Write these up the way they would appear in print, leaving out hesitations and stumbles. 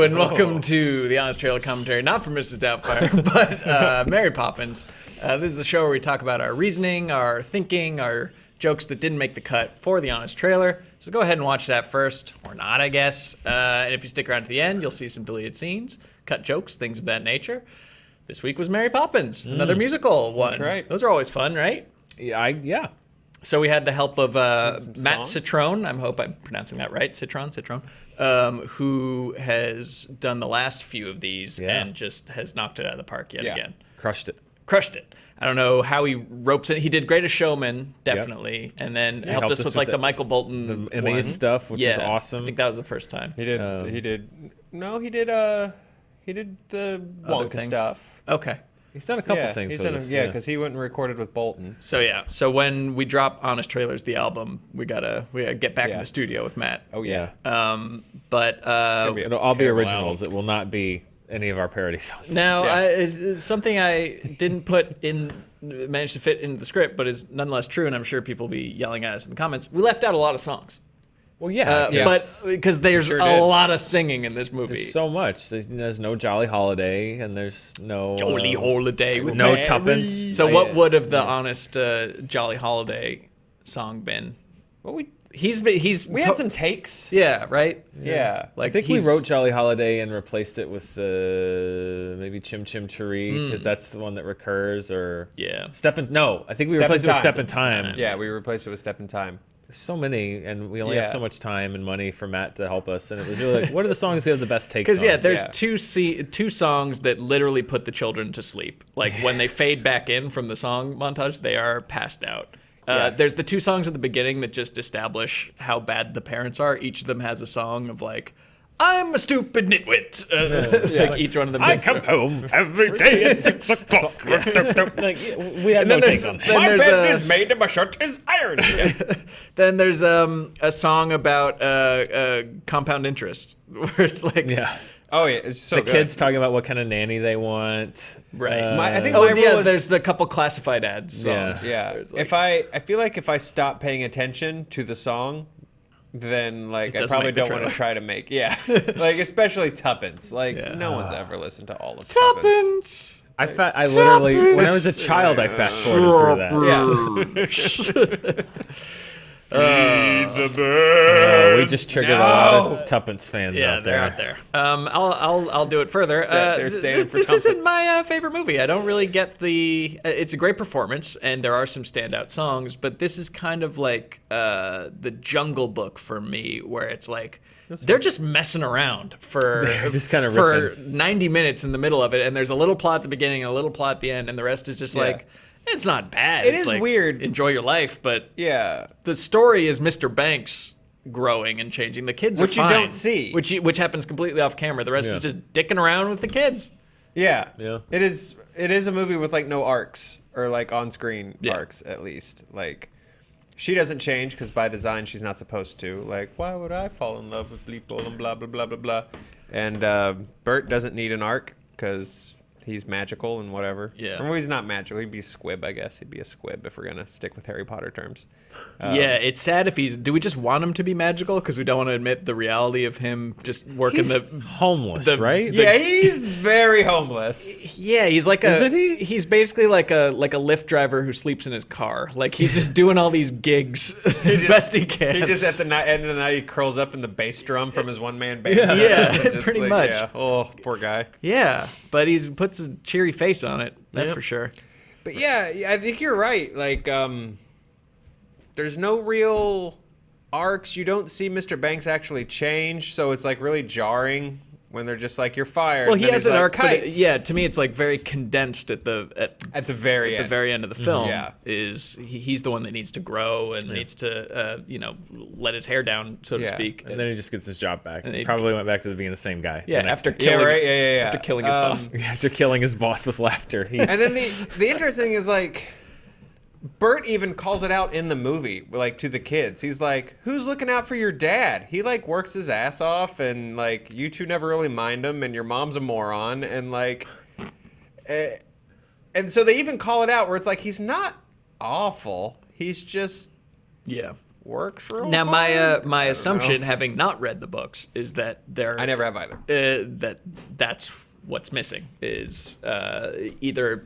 and welcome to the Honest Trailer Commentary, not from Mrs. Doubtfire, but Mary Poppins. This is the show where we talk about our reasoning, our thinking, our jokes that didn't make the cut for the Honest Trailer. So go ahead and watch that first, or not, I guess. And if you stick around to the end, you'll see some deleted scenes, cut jokes, things of that nature. This week was Mary Poppins, another musical one. That's right. Those are always fun, right? Yeah. So we had the help of Matt Citrone. I hope I'm pronouncing that right. Citrone, who has done the last few of these and just has knocked it out of the park yet again. Crushed it. I don't know how he ropes it. He did Greatest Showman, definitely, and then helped us with like the Michael Bolton the Emin stuff, which is awesome. I think that was the first time. He did the Wonka stuff. Okay. He's done a couple things with us. Yeah, because he went and recorded with Bolton. So when we drop Honest Trailers, the album, we gotta get back in the studio with Matt. Oh yeah. It'll all be originals. Album. It will not be any of our parody songs. Now, it's something I didn't manage to fit into the script, but is nonetheless true, and I'm sure people will be yelling at us in the comments. We left out a lot of songs. Well, yeah. But because there's a lot of singing in this movie. There's so much. There's no Jolly Holiday, and there's no... Jolly Holiday with no Mary. tuppence. So what would have the honest Jolly Holiday song been? Well, we had some takes. Yeah, right? Yeah. I think we wrote Jolly Holiday and replaced it with maybe Chim Chim Cheree, because that's the one that recurs, or... Yeah. I think we replaced it with Step in Time. Yeah, we replaced it with Step in Time. There's so many, and we only have so much time and money for Matt to help us, and it was really like, what are the songs we have the best takes on? Because there's two songs that literally put the children to sleep. Like when they fade back in from the song montage, they are passed out. There's the two songs at the beginning that just establish how bad the parents are. Each of them has a song of like, I'm a stupid nitwit. Like each one of them. I come home every day at 6 o'clock. We had no take on that. My bed is made and my shirt is ironed. Then there's a song about compound interest, where it's like, oh yeah, it's so the good. Kids talking about what kind of nanny they want. Right. I think my rule is, there's a couple classified ads songs. Yeah. Like, I feel like if I stop paying attention to the song, then like I probably don't want to try to make like especially Tuppence. Like no one's ever listened to all of Tuppence. I literally, when I was a child, I fast forwarded through that. The birds. We just triggered a lot of Tuppence fans out there. They're out there. I'll do it further. They're standing for this isn't my favorite movie. I don't really get the. It's a great performance, and there are some standout songs, but this is kind of like the Jungle Book for me, where it's like they're just messing around for just kind of for 90 minutes in the middle of it, and there's a little plot at the beginning and a little plot at the end, and the rest is just like. It's not bad. It is like, weird. Enjoy your life, but the story is Mr. Banks growing and changing. The kids are fine, you don't see, which happens completely off camera. The rest is just dicking around with the kids. Yeah. It is a movie with like no arcs or like on-screen arcs at least. Like she doesn't change because by design she's not supposed to. Like why would I fall in love with Bleeple and blah blah blah blah blah. And Bert doesn't need an arc because. He's magical and whatever. Yeah. Or he's not magical. He'd be Squib, I guess. He'd be a Squib if we're going to stick with Harry Potter terms. It's sad if he's... Do we just want him to be magical? Because we don't want to admit the reality of him just working homeless, right? He's very homeless. Yeah, he's like Isn't he? He's basically like a Lyft driver who sleeps in his car. Like, he's just doing all these gigs as best he can. He just, at the end of the night, he curls up in the bass drum from his one-man band. Yeah, pretty much. Yeah. Oh, poor guy. Yeah, but he's puts a cheery face on it. That's for sure. But yeah, I think you're right. Like, there's no real arcs. You don't see Mr. Banks actually change, so it's like really jarring when they're just like, you're fired. Well, he has an arc, but to me, it's like very condensed at the very end of the film. Is he's the one that needs to grow and needs to let his hair down, so to speak, and then he just gets his job back. And he probably went back to being the same guy. After killing his boss. After killing his boss with laughter. And then the interesting thing is like. Bert even calls it out in the movie, like to the kids. He's like, "Who's looking out for your dad? He like works his ass off, and like you two never really mind him, and your mom's a moron, and like, and so they even call it out where it's like he's not awful. He's just works real Now, hard. my I don't assumption, know. having not read the books, is that I never have either. that's what's missing is either.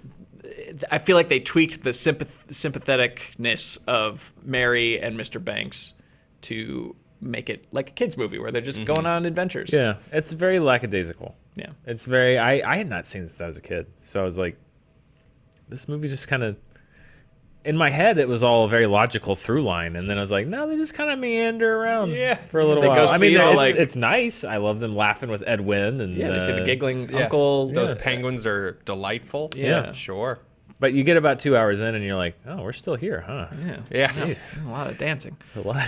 I feel like they tweaked the sympatheticness of Mary and Mr. Banks to make it like a kids movie where they're just going on adventures. Yeah, it's very lackadaisical. Yeah. It's very. I had not seen this as a kid, so I was like, this movie just kind of. In my head, it was all a very logical through line, and then I was like, no, they just kind of meander around for a little They go while. I mean, see the, it's nice. I love them laughing with Ed Wynn, and Yeah, they see the giggling uncle. Those penguins are delightful. Yeah. Sure. But you get about 2 hours in, and you're like, oh, we're still here, huh? Yeah. Yeah. A lot of dancing. A lot.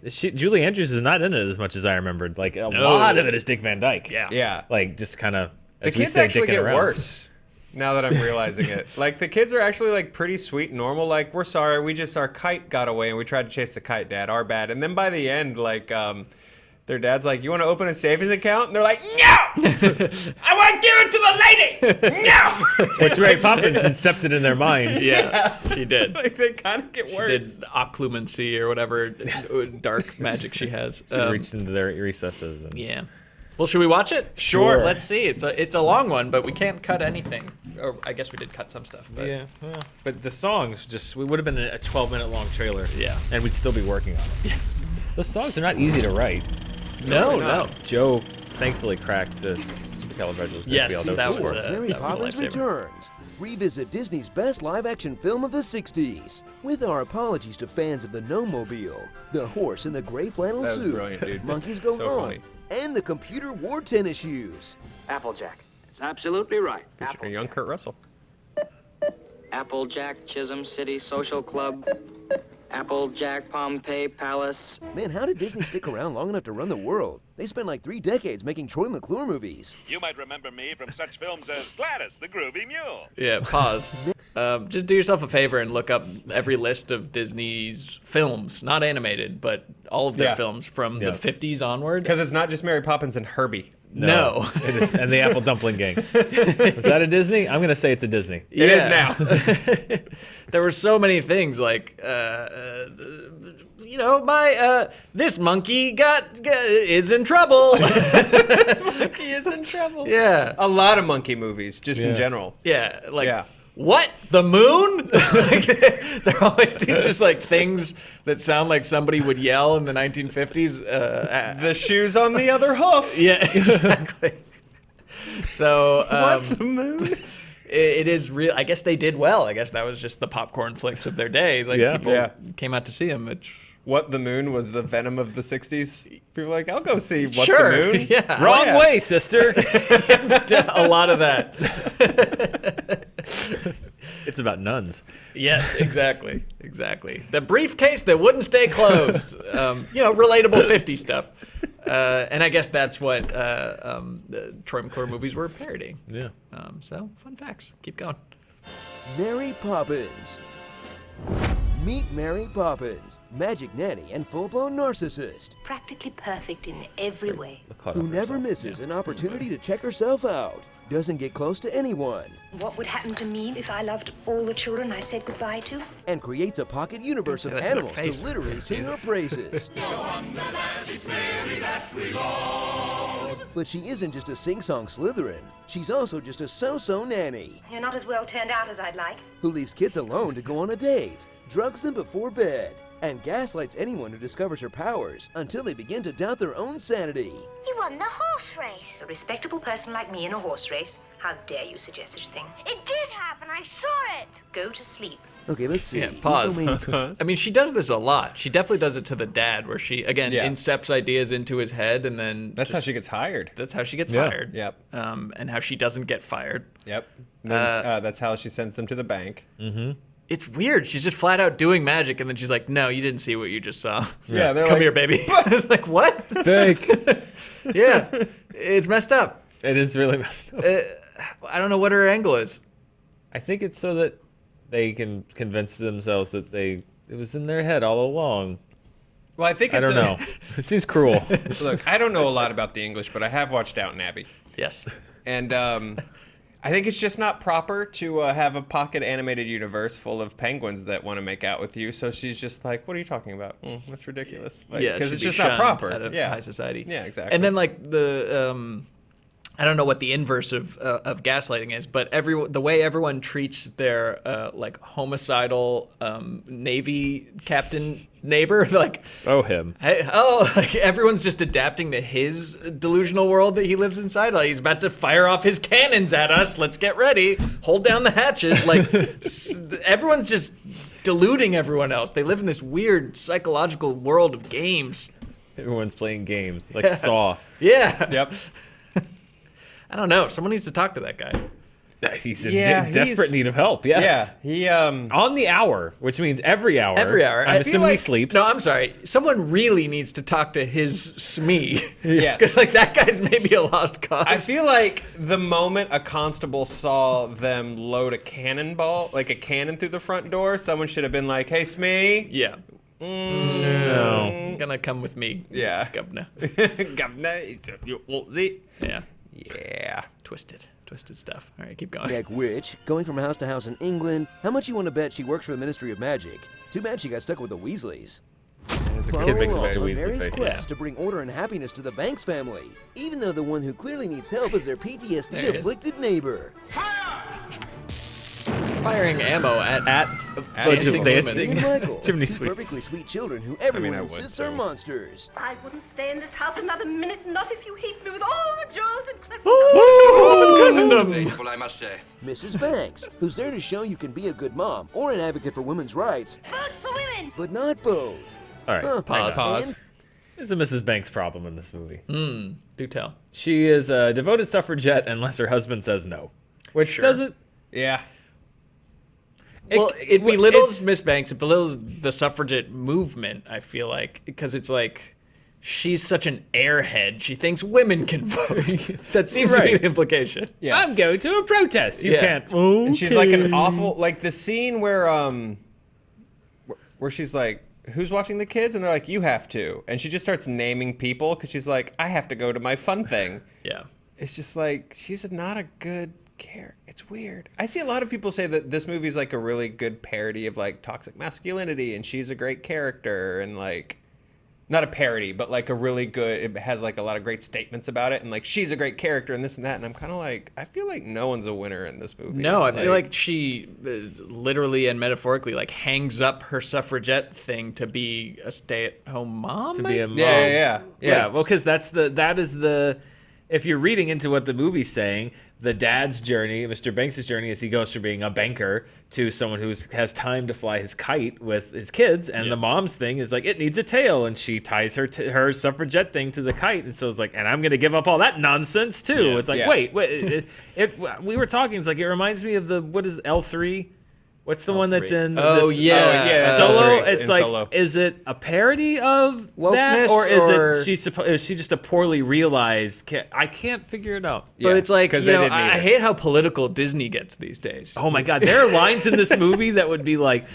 Julie Andrews is not in it as much as I remembered. Like a No. lot of it is Dick Van Dyke. Yeah. Yeah. Like just kind of. The kids actually get worse now that I'm realizing it. Like the kids are actually like pretty sweet and normal. Like, we're sorry, our kite got away and we tried to chase the kite, Dad. Our bad. And then by the end, like their dad's like, you want to open a savings account? And they're like, no! I want to give it to the lady! No! Which Mary Poppins incepted in their mind. Yeah, she did. Like, they kind of get She worse. did occlumency or whatever dark magic she has. She reached into their recesses. And Yeah. Well, should we watch it? Sure. Let's see. It's a long one, but we can't cut anything. Or I guess we did cut some stuff. But Yeah, well, but the songs we would have been a 12-minute long trailer. Yeah. And we'd still be working on it. Yeah. Those songs are not easy to write. No. Joe thankfully cracked the supercalifragilistic. Yes, that was Mary that was a Poppins lifesaver. Returns. Revisit Disney's best live-action film of the 60s. With our apologies to fans of the No-Mobile, the horse in the gray flannel That was suit, brilliant, dude. Monkeys Go So Wrong, funny. and the computer wore tennis shoes. Applejack. It's absolutely right. Featuring young Kurt Russell. Applejack, Chisholm City Social Club. Applejack, Pompeii Palace. Man, how did Disney stick around long enough to run the world? They spent like 3 decades making Troy McClure movies. You might remember me from such films as Gladys the Groovy Mule. Yeah, pause. Just do yourself a favor and look up every list of Disney's films, not animated, but all of their Yeah. films from the 50s onward. Because it's not just Mary Poppins and Herbie. No. It is, and the Apple Dumpling Gang. Was that a Disney? I'm going to say it's a Disney. It is now. There were so many things like, my this monkey is in trouble. This monkey is in trouble. Yeah, A lot of monkey movies, just in general. yeah, like. Yeah. What? The moon? Like, there are always these just like things that sound like somebody would yell in the 1950s. The shoes on the other hoof. Yeah, exactly. So What the moon? it is real. I guess they did well. I guess that was just the popcorn flicks of their day. Like Yeah. people Yeah. came out to see them. What the moon was the Venom of the 60s. People were like, I'll go see What Sure. the Moon. Yeah. Wrong yeah. way, sister. A lot of that. It's about nuns. Yes, exactly. The briefcase that wouldn't stay closed. Relatable 50 stuff. And I guess that's what the Troy McClure movies were parodying. Yeah. So, fun facts. Keep going. Mary Poppins. Meet Mary Poppins, magic nanny and full-blown narcissist, Practically perfect in every way. who never misses an opportunity to check herself out, doesn't get close to anyone, What would happen to me if I loved all the children I said goodbye to? and creates a pocket universe of Say that to their animals face. to literally sing her praises. But she isn't just a sing-song Slytherin. She's also just a so-so nanny You're not as well turned out as I'd like. who leaves kids alone to go on a date, drugs them before bed, and gaslights anyone who discovers her powers until they begin to doubt their own sanity. You won the horse race. A respectable person like me in a horse race. How dare you suggest such a thing? It did happen. I saw it. Go to sleep. Okay, let's see. Yeah, pause. Emin- I mean, she does this a lot. She definitely does it to the dad, where she, again, Yeah. incepts ideas into his head, and then That's how she gets hired. That's how she gets Yeah. hired. Yep. And how she doesn't get fired. Yep. And then, that's how she sends them to the bank. It's weird. She's just flat out doing magic, and then she's like, "No, you didn't see what you just saw. Yeah, they're Come like, here, baby." It's like, what? Fake. Yeah, it's messed up. It is really messed up. I don't know what her angle is. I think it's so that they can convince themselves that it was in their head all along. Well, I think I it's don't know. It seems cruel. Look, I don't know a lot about the English, but I have watched Downton Abbey. Yes. And I think it's just not proper to have a pocket animated universe full of penguins that want to make out with you. So she's just like, "What are you talking about? That's ridiculous." Like, Yeah, because should it's be just not shunned proper. out of Yeah, high society. Yeah, exactly. And then like the I don't know what the inverse of gaslighting is, but the way everyone treats their like homicidal Navy captain neighbor, like him. like everyone's just adapting to his delusional world that he lives inside. Like he's about to fire off his cannons at us. Let's get ready. Hold down the hatches. Like everyone's just deluding everyone else. They live in this weird psychological world of games. Everyone's playing games like Saw. Yeah. Yep. I don't know. Someone needs to talk to that guy. He's in desperate need of help. Yes. Yeah. He on the hour, which means every hour. Every hour. I'm I feel assuming he like- sleeps. No, I'm sorry. Someone really needs to talk to his SME. Yes. Because like that guy's maybe a lost cause. I feel like the moment a constable saw them load a cannonball, like a cannon through the front door, someone should have been like, "Hey, Smee." Yeah. No. Gonna come with me. Yeah. Governor. Governor, Yeah. Yeah. Twisted stuff. All right, keep going. Beck Witch, going from house to house in England. How much you want to bet she works for the Ministry of Magic? Too bad she got stuck with the Weasleys. Follow kid makes a along very on Weasley Mary's face, quest yeah. to bring order and happiness to the Banks family, even though the one who clearly needs help is their There he PTSD-afflicted neighbor. Firing ammo at Dancing dancing And humans. Michael, Chimney two sweeps. perfectly sweet children who everyone I would insists too. are monsters. I wouldn't stay in this house another minute, not if you heaped me with all the jewels in Christendom. Thankful, I must say. Mrs. Banks, who's there to show you can be a good mom or an advocate for women's rights, Votes for women! but not both. All right. Pause. And There's a Mrs. Banks problem in this movie. Do tell. She is a devoted suffragette unless her husband says no, which Sure. doesn't. Yeah. Well, it belittles it's- Miss Banks. It belittles the suffragette movement, I feel like, because it's like she's such an airhead. She thinks women can vote. That seems to be Right. the implication. Yeah. I'm going to a protest. You Yeah. can't. And she's like an Okay. awful, like the scene where she's like, "Who's watching the kids?" And they're like, "You have to." And she just starts naming people because she's like, "I have to go to my fun thing." Yeah. It's just like, she's not a good character. It's weird. I see a lot of people say that this movie is like a really good parody of like toxic masculinity, and she's a great character, and like, not a parody, but like a really good, it has like a lot of great statements about it, and like she's a great character and this and that, and I'm kind of like, I feel like no one's a winner in this movie. No, I feel like she literally and metaphorically like hangs up her suffragette thing to be a stay-at-home mom. To be a mom. Yeah. Well, because that is the. If you're reading into what the movie's saying, the dad's journey, Mr. Banks' journey, as he goes from being a banker to someone who has time to fly his kite with his kids, and the mom's thing is like, it needs a tail, and she ties her suffragette thing to the kite, and so it's like, and I'm gonna give up all that nonsense too. Yeah. It's like, Yeah. wait, we were talking. It's like it reminds me of what is L3? What's the one that's in? Oh, this, yeah. Solo. L3 It's in like, Solo. is it a parody of that, Wokeness, or or- is she just a poorly realized? I can't figure it out. But it's like, 'cause you they know, didn't I either. hate how political Disney gets these days. Oh my God, there are lines in this movie that would be like,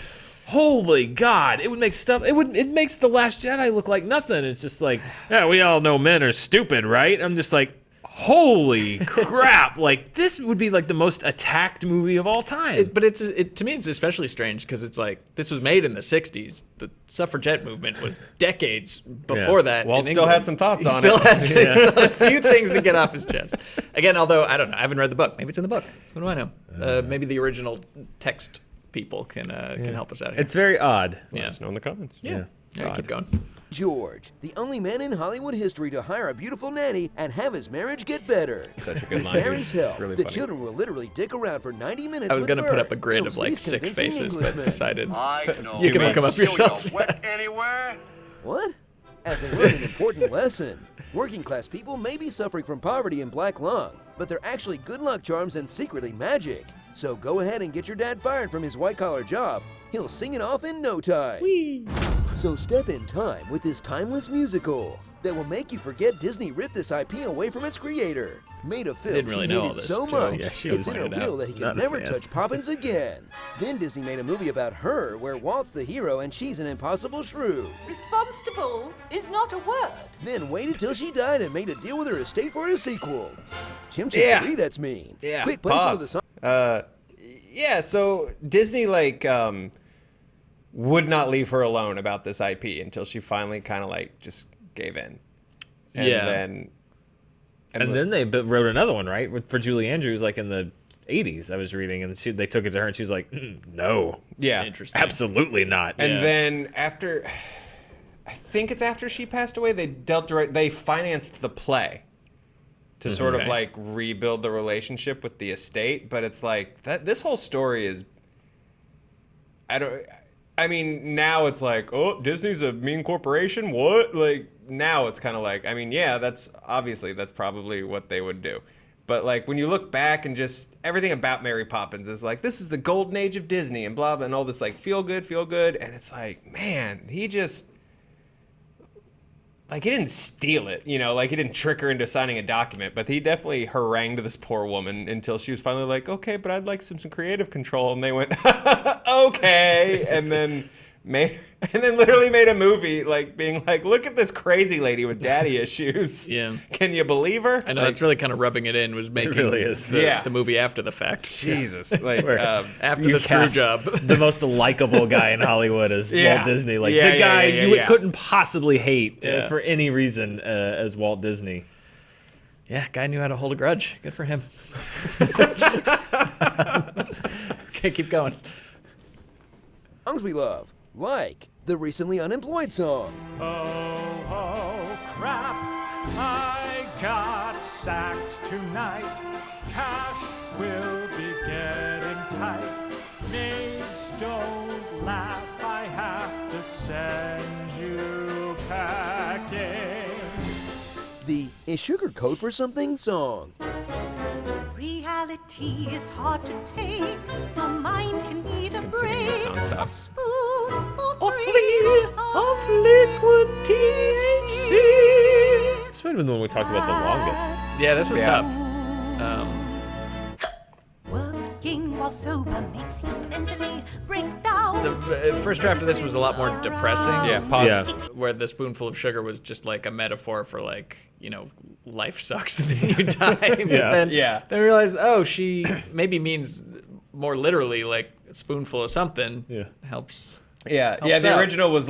holy God, it would make stuff. It makes The Last Jedi look like nothing. It's just like, yeah, we all know men are stupid, right? I'm just like, holy crap! Like this would be like the most attacked movie of all time. But to me, it's especially strange because it's like this was made in the '60s. The suffragette movement was decades before that. Walt in still England. had some thoughts He on still it. had still a few things to get off his chest. Again, although I don't know, I haven't read the book. Maybe it's in the book. What do I know? Maybe the original text people can help us out here. It's very odd. Let us know in the comments. Yeah. All right, keep going. George, the only man in Hollywood history to hire a beautiful nanny and have his marriage get better. Such a good With line. Mary's dude. help, It's really the funny. children will literally dick around for 90 minutes I was with gonna put Bert, up a grid Bill's of like least sick convincing faces, but Englishman. decided I know. you can look them up Show yourself. you wet anywhere? What? As they learn an important lesson. Working class people may be suffering from poverty and black lung, but they're actually good luck charms and secretly magic. So go ahead and get your dad fired from his white collar job. He'll sing it off in no time. So step in time with this timeless musical that will make you forget Disney ripped this IP away from its creator. Made a film Didn't really she know all hated this, so Joe. much, Yeah, she it's was in her pointed will out. that he Not can a never fan. touch Poppins again. Then Disney made a movie about her where Walt's the hero and she's an impossible shrew. Responsible is not a word. Then waited till she died and made a deal with her estate for a sequel. Chim Chim Yeah. Free, that's mean. Yeah. Quick, play some of the Pause. songs. Yeah, so Disney would not leave her alone about this IP until she finally kind of just gave in. And Yeah. then they wrote another one, right, for Julie Andrews, like in the 80s. I was reading, and they took it to her, and she was like, "No, yeah, Interesting. absolutely not." And Yeah. then after, I think it's after she passed away, they financed the play to sort of Okay. rebuild the relationship with the estate. But it's this whole story is, I mean, now it's oh, Disney's a mean corporation. What? Now it's kind of that's probably what they would do. But when you look back and just everything about Mary Poppins is this is the golden age of Disney and blah, blah, and all this feel good. And it's man, he just, he didn't steal it, he didn't trick her into signing a document, but he definitely harangued this poor woman until she was finally okay, but I'd like some creative control. And they went, okay. And then literally made a movie being look at this crazy lady with daddy issues. Yeah. Can you believe her? I know that's really kind of rubbing it in, was making really is. the movie after the fact. Jesus. After You the screw cast job. the most likable guy in Hollywood as Yeah. Walt Disney, Yeah, the yeah, guy yeah, you yeah. couldn't possibly hate Yeah. for any reason as Walt Disney. Yeah, guy knew how to hold a grudge. Good for him. Okay, keep going. Songs we love, like the recently unemployed song. Oh, crap, I got sacked tonight. Cash will be getting tight. Maids, don't laugh, I have to send you packing. The Is Sugar Code for Something song. Reality is hard to take. Your mind can need a Been singing this break. nonstop. A spoon or Three three of liquid THC. This might have been the one we talked about the longest. Yeah, this was Yeah. tough. Working while sober makes you mentally break down. The first draft of this was a lot more depressing. Yeah, pause. Yeah. Where the spoonful of sugar was just a metaphor for life sucks and then you die. But Yeah. then, Yeah. then I realized, oh, she maybe means more literally a spoonful of something. Yeah. Helps. Yeah, Helps the out. original was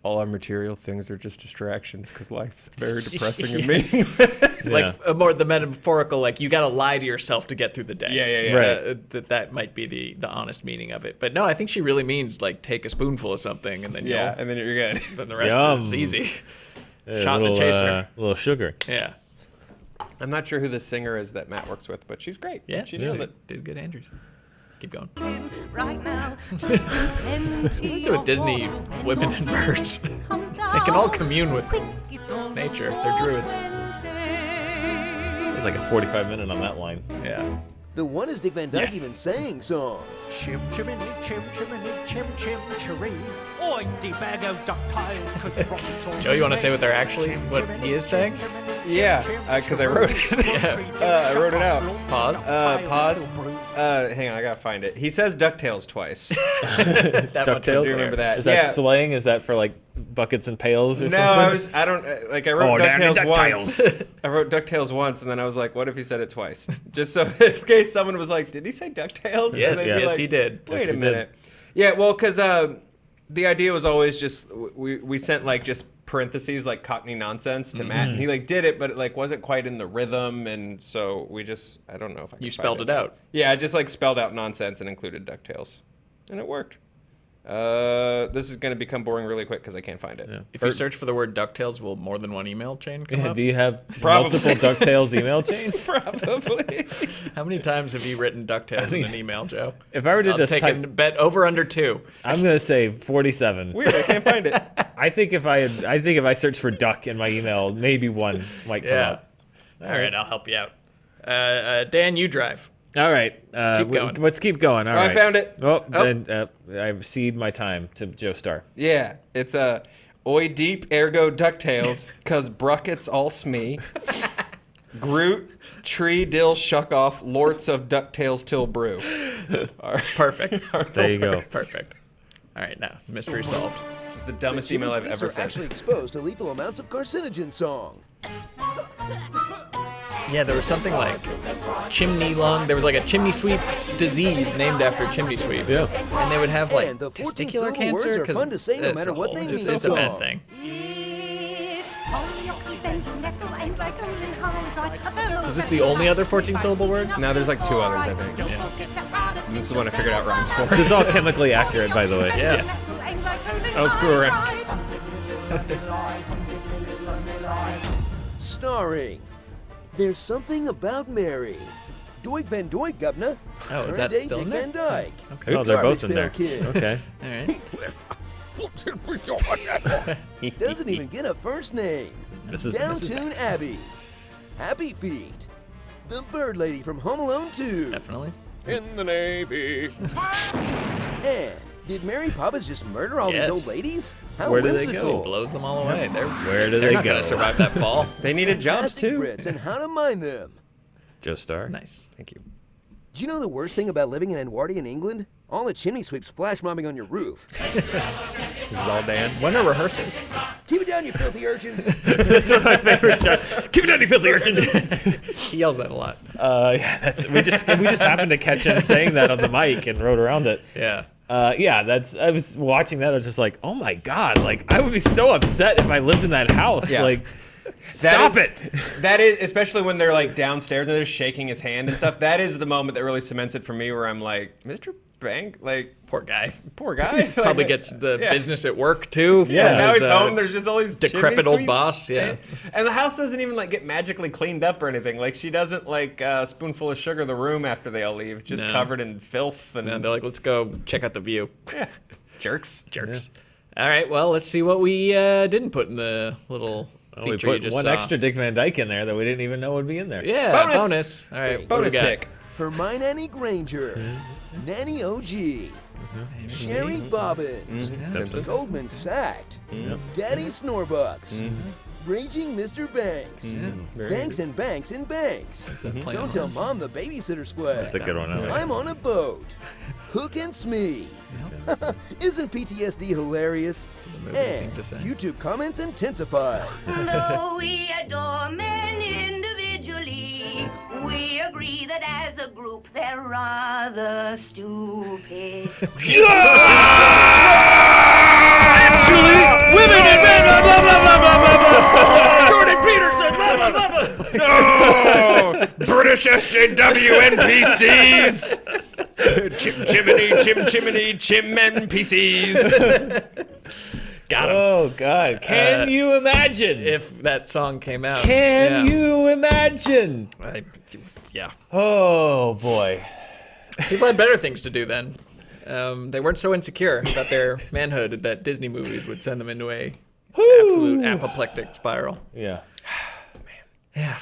all our material things are just distractions because life's very depressing and meaningless. More the metaphorical, you got to lie to yourself to get through the day. Yeah. Right. That might be the honest meaning of it. But no, I think she really means take a spoonful of something and then Yeah, and then you're good. then the rest Yum. is easy. A Shot in little, the chaser. A little sugar. Yeah. I'm not sure who the singer is that Matt works with, but she's great. Yeah. she knows did, it. Did good, Andrews. Keep going. Right now. What's it with Disney women and birds? They can all commune with nature. They're druids. It's like a 45-minute on that line. Yeah. The One Is Dick Van Dyke Yes. Even Sang song. Chim chimney, chim chimney, chim chim cheree. I'm the bag of ductile. Joe, you want to say what he is saying? Yeah, because I wrote it. I wrote it out. Pause. Pause. Hang on, I gotta find it. He says DuckTales twice. That much was Do you DuckTales? clear. remember that? Is that yeah. slang? Is that for buckets and pails or No, something? I wrote damn it, DuckTales once. DuckTales. I wrote DuckTales once, and then I was like, what if he said it twice? Just so in case someone was like, did he say DuckTales? Yes, And they'd be yes, like, he did. Wait Yes, a he minute. Yeah, well, because the idea was always just, we sent just parentheses Cockney nonsense to Matt, and he did it, but it wasn't quite in the rhythm, and so we just, I don't know if I can You find spelled it out. Yeah, I just spelled out nonsense and included DuckTales, and it worked. This is going to become boring really quick because I can't find it. Yeah. If you search for the word DuckTales, will more than one email chain come up? Do you have Probably. multiple DuckTales email chains? Probably. How many times have you written DuckTales in an email, Joe? If I were to I'll just take type, a bet over under 2. I'm gonna say 47. Weird, I can't find it. I think if I search for duck in my email, maybe one might come Yeah. up. All right, I'll help you out. Dan, you drive. All right. Keep going. Let's keep going. All right. I found it. Oh, then I've ceded my time to Joe Starr. Yeah, it's a oi deep ergo ducktails, cause bruckets all smee. Groot, tree, dill, shuck off, lorts of ducktails till brew. Perfect. There you go. Perfect. All right, now mystery solved. This is the dumbest The email I've chimney ever sweeps are sent. actually exposed to lethal amounts of carcinogen song. Yeah, there was something like chimney lung. There was like a chimney sweep disease named after chimney sweeps. Yeah. And they would have like And the 14 testicular syllable cancer. words are 'cause fun to say no it's matter a what whole- they it's mean a bad song. thing. Was this the only other 14 syllable word? No, there's like 2 others, I think. And this is one I figured out rhymes for. This is all chemically accurate, by the way. Yes. I don't screw around. Starring There's Something About Mary. Doig Van Doig, Guvna. Oh, is that Current-day still in Dick there? Van Dyke. Okay. Oh, they're both Garbage in there. Pail Kids. Okay. All right. Doesn't even get a first name. This is Downtoon Abbey. Happy Feet. The Bird Lady from Home Alone 2. Definitely. In the Navy. And did Mary Poppins just murder all Yes. these old ladies? How Where do they whimsical. go? Blows them all away. Where do they're they not go? gonna survive that fall. They needed jobs Fantastic too. Brits and how to mind them. Joe Starr. Nice. Thank you. Do you know the worst thing about living in Edwardian England? All the chimney sweeps flash mobbing on your roof. This is all Dan. When are rehearsing? Keep it down, you filthy urchins. That's one of my favorite shots. Keep it down, you filthy urchin. He yells that a lot. Yeah, we just happened to catch him saying that on the mic and wrote around it. Yeah. Yeah, I was watching that. I was just like, oh my god, like I would be so upset if I lived in that house. Yeah. Like, stop it. That is, especially when they're like downstairs and they're shaking his hand and stuff. That is the moment that really cements it for me, where I'm like, Mr. Bank, like, Poor guy. poor guy. Probably gets the business at work too. Yeah, from Now his, he's home. There's just all these decrepit chimney old sweeps. boss. Yeah. And the house doesn't even like get magically cleaned up or anything. Like she doesn't like spoonful of sugar the room after they all leave, just No. covered in filth and And they're like, let's go check out the view. yeah. Jerks. Jerks. All right. Well, let's see what we didn't put in the little We feature you put just one saw. extra Dick Van Dyke in there that we didn't even know would be in there. Yeah. Bonus. Bonus. All right. what do we Bonus got? dick. Hermione Granger. Nanny OG. Sherry Bobbins. Simpsons. Goldman Sachs. Daddy Snorbucks. Raging Mr. Banks. Banks and Banks and Banks. It's a play on Don't tell words. Mom the babysitter's flag. That's a good one. I like. I'm on a boat. Hook and Smee. Isn't PTSD hilarious? movie And seemed to say. YouTube comments intensify. Though we adore men individually, we agree that as a group they're rather stupid. Actually, women and men. Blah, blah, blah, blah, blah, blah, blah. Jordan Peterson. Blah, blah, blah, blah. No! British SJW NPCs! Chimney, chim NPCs! Got him. Oh God! Can you imagine? If that song came out. Can you imagine? Yeah. Oh boy! People had better things to do then. They weren't so insecure about their manhood that Disney movies would send them into a absolute apoplectic spiral. Yeah. Yeah.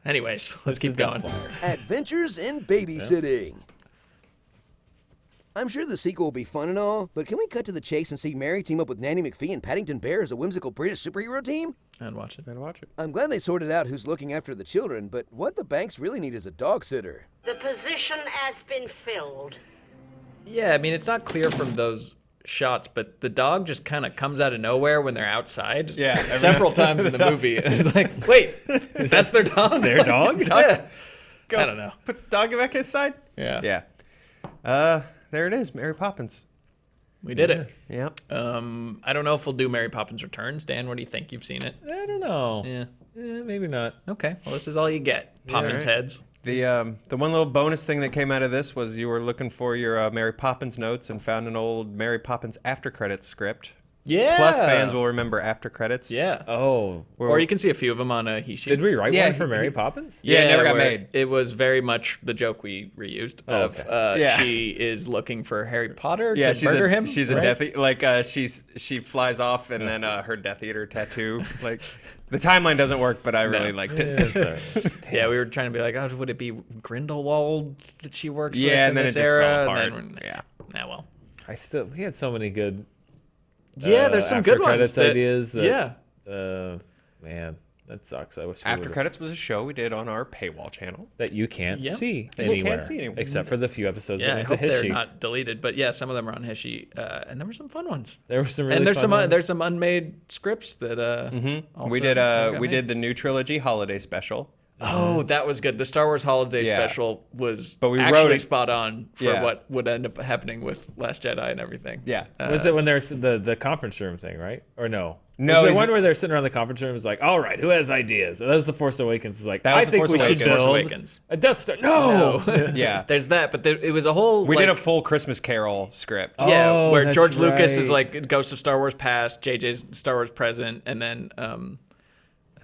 Anyways, let's keep going. Adventures in Babysitting. I'm sure the sequel will be fun and all, but can we cut to the chase and see Mary team up with Nanny McPhee and Paddington Bear as a whimsical British superhero team? And watch it. I'm glad they sorted out who's looking after the children, but what the banks really need is a dog sitter. The position has been filled. Yeah, I mean, it's not clear from those shots, but the dog just kind of comes out of nowhere when they're outside. Yeah, several times in the movie. And it's like, wait, that's their dog? Their dog? Yeah. I don't know. Put the dog back his side? Yeah. Yeah. There it is, Mary Poppins. We did it. Yep. I don't know if we'll do Mary Poppins Returns. Dan, what do you think? You've seen it? I don't know. Yeah. Maybe not. Okay. Well, this is all you get. Poppins right. heads. The one little bonus thing that came out of this was you were looking for your Mary Poppins notes and found an old Mary Poppins after credits script Yeah. Plus, fans will remember after credits. Yeah. Oh. Or you can see a few of them on a Hishi. Did we write one for Mary Poppins? Yeah, it never got where made. It was very much the joke we reused of she is looking for Harry Potter to murder him. She's a Death Eater. Like, she flies off and then her Death Eater tattoo. Like, the timeline doesn't work, but I really liked it. Yeah, we were trying to be like, oh, would it be Grindelwald that she works with Yeah, in and then this it just era? fell apart. And then, well. We had so many good. Yeah, there's some good ones. Ideas. That, yeah. Man, that sucks. I wish. After Credits was a show we did on our paywall channel that you can't see that you anywhere, can't see anywhere, except for the few episodes Yeah, that I went hope to they're Hishi. not deleted, but yeah, some of them are on Hishi, and there were some fun ones. There were some really and there's fun some ones. there's some unmade scripts that also we did got we made. did the new trilogy holiday special. Oh, that was good. The Star Wars Holiday Special was But we actually wrote it- spot on for Yeah. what would end up happening with Last Jedi and everything. Yeah. Was it when there's the conference room thing, right? Or no? No, Was it's- there one where they're sitting around the conference room and was like, all right, who has ideas? That was The Force Awakens. It's like, That was I The think Force we should Awakens. build Awakens. a Death Star. No! Yeah. There's that, but it was a whole. We like, did a full Christmas Carol script. Yeah, Oh, where that's George Lucas is right. like Ghost of Star Wars Past, JJ's Star Wars Present, and then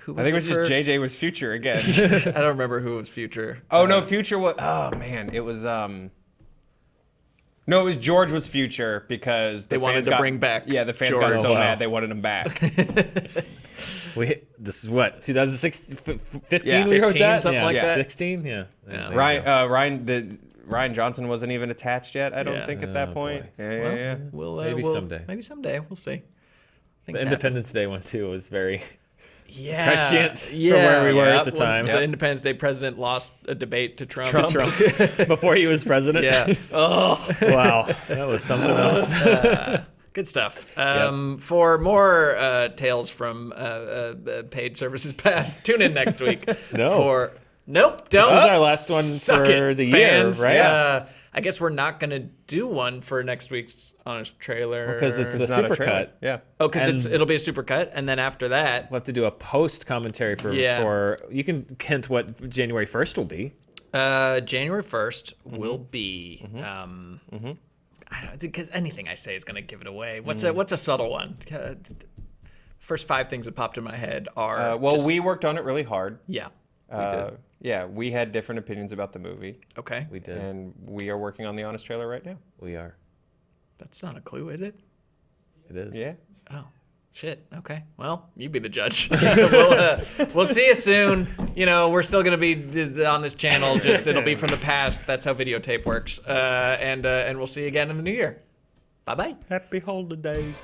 who was I think it was for? just JJ was Future again. I don't remember who was Future. Oh no, Future was. Oh man, it was. No, it was George was Future because They wanted fans to got- bring back Yeah, the fans got George. so Oh, wow. mad they wanted him back. This is what, 2016, 15 Yeah, we wrote 15, that? something yeah. like that. 16? Yeah. Yeah. Ryan Johnson wasn't even attached yet. I don't Yeah. think at that point. boy. Yeah. Maybe someday. Maybe someday. We'll see. The Independence Day one, too, was very Yeah. prescient for where we were at the time. The Independence Day president lost a debate to Trump. Before he was president. Yeah. Oh. Wow. That was something else. Good stuff. For more tales from paid services past, tune in next week. Nope, don't. This is our last one Suck for it, the fans. year, right? I guess we're not going to do one for next week's Honest Trailer. Because it's the It's not a super trailer. cut. Yeah. Oh, because And- it'll be a super cut, and then after that, We'll have to do a post commentary for you can hint what January 1st will be. January 1st will be. I don't because anything I say is going to give it away. What's a subtle one? First 5 things that popped in my head are. We worked on it really hard. Yeah. We had different opinions about the movie. Okay. We did. And we are working on the Honest Trailer right now. We are. That's not a clue, is it? It is. Yeah. Oh, shit. Okay. Well, you be the judge. We'll see you soon. You know, we're still gonna be on this channel. Just it'll be from the past. That's how videotape works. And we'll see you again in the new year. Bye bye. Happy holidays.